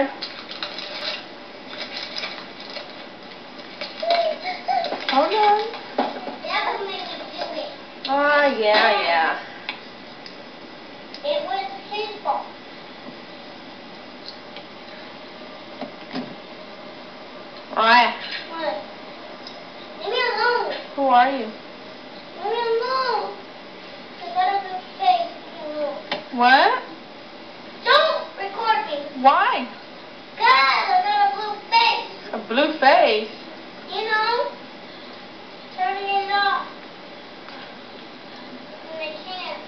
here. Hold on. That would make me do it. Oh, yeah. It was his fault. Alright. What? Leave me alone. Who are you? Leave me alone. I got a blue face. Leave me alone. What? Don't record me. Why? God, I got a blue face. A blue face? You know? Turning it off. And I can't.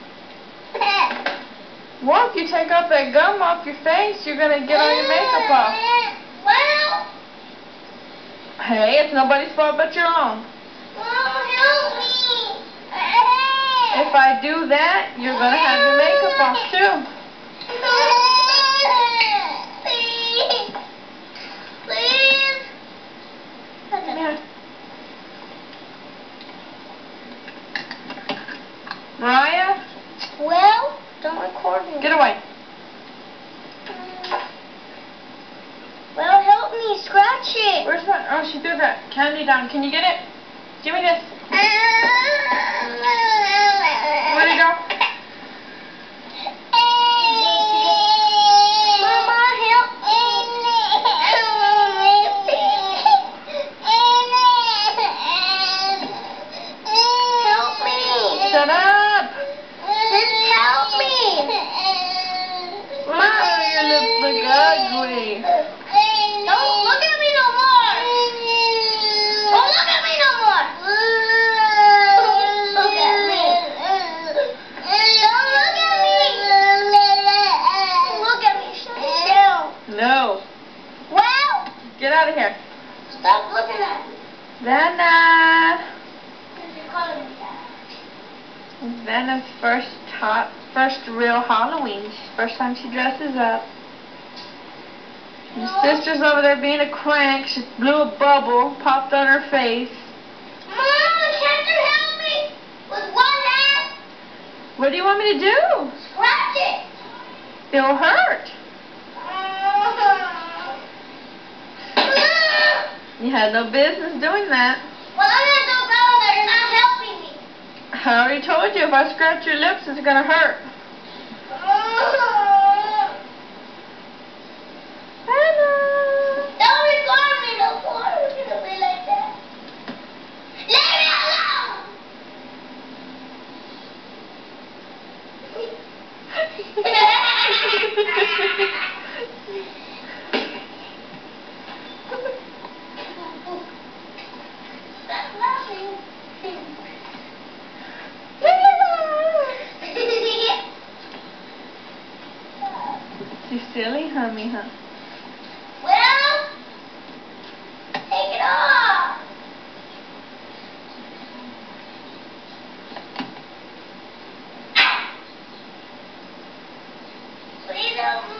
Well, if you take off that gum off your face, you're going to get all your makeup off. Well. Hey, it's nobody's fault but your own. Mom, help me. If I do that, you're going to have your makeup off too. Please. Come here. Mariah? Well, don't record me. Get away. Well, help me scratch it. Where's that? Oh, she threw that candy down. Can you get it? Give me this. Where'd it go? Mama, help me. Help me. Shut up. Just help me. Oh, your lips look ugly. Don't look at me no more. Don't look at me no more. Look at me. Don't look at me. Look at me. Shut it down. No. Well, Get out of here. stop looking at me. Vanna. Because you're calling me that. Vanna's first real Halloween. First time she dresses up. Your sister's over there being a crank. She blew a bubble, popped on her face. Mom, can't you help me with one hand? What do you want me to do? Scratch it. It'll hurt. You had no business doing that. Well, I'm not so proud that you're not helping me. I already told you if I scratch your lips, it's gonna hurt. Vanna. Don't record me no more. We're gonna be like that. Leave me alone. Stop laughing. She's silly, honey, huh? Well, take it off. Please help me.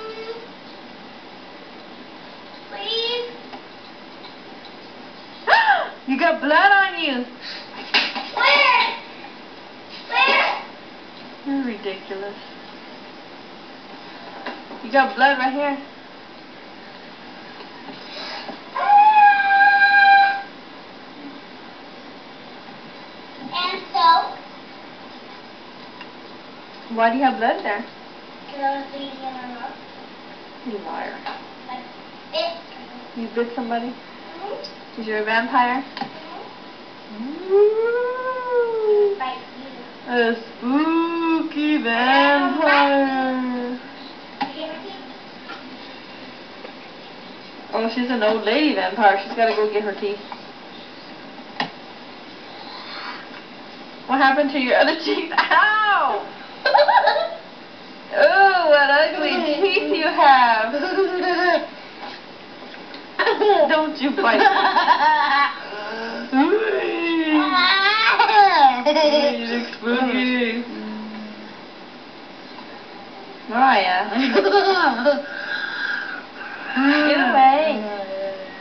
Please. You got blood on you. Where? Where? You're ridiculous. You got blood right here. And so? Why do you have blood there? Because I was bleeding in my mouth. You liar. Like it. You bit somebody? Mm-hmm. Is you a vampire? Mm-hmm. Ooh. Like you. A spooky vampire. Oh, she's an old lady vampire. She's got to go get her teeth. What happened to your other teeth? Ow! Oh, what ugly teeth you have. Don't you bite me. You look spooky. Mariah. Get away.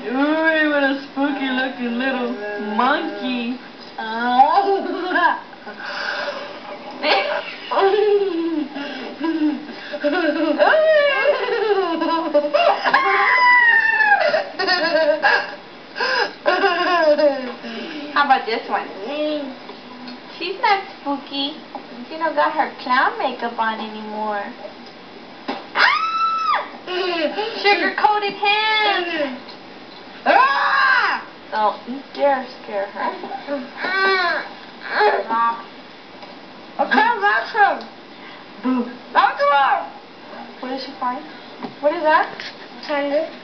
Ooh, what a spooky looking little monkey. Oh. How about this one? She's not spooky. She don't got her clown makeup on anymore. Ah! Sugar-coated hands. Ah! Don't you dare scare her. Okay, that's her. Boo. That's her. What did she find? What is that? Thunder.